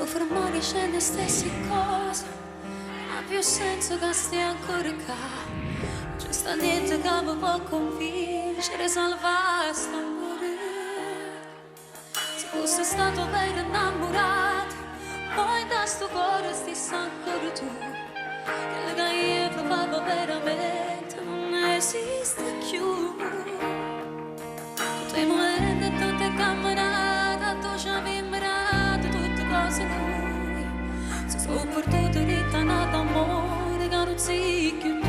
o fermare dicendo le stesse cose, ha più senso che stia ancora qua. C'è sta niente che mi può convincere, salvare sta morire. Se fosse stato vero innamorato, poi da sto cuore stessi ancora tu. Quello che io provavo veramente non esiste più. Tutti i momenti e tutte le camminate, tu ci avevi immerato tutte cose lui. Se sono perduto ritanato amore che non sei più tu.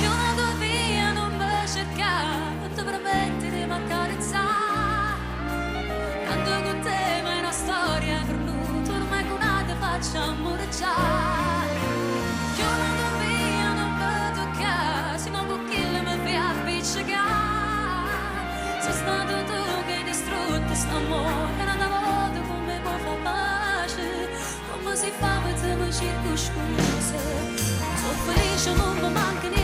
Io la tua via non mi cercare, non ti prometti di mi accarezzare. Tanto con te ma è una storia per noi, ormai con una te facciamo reggiare. Io la tua via non mi toccare, se non con chi mi fai appiccicare. Sei stato tu che hai distrutto st'amore, che una volta come può far pace, come si fa per te mi circoscuse. Sono felice, non mi manca niente.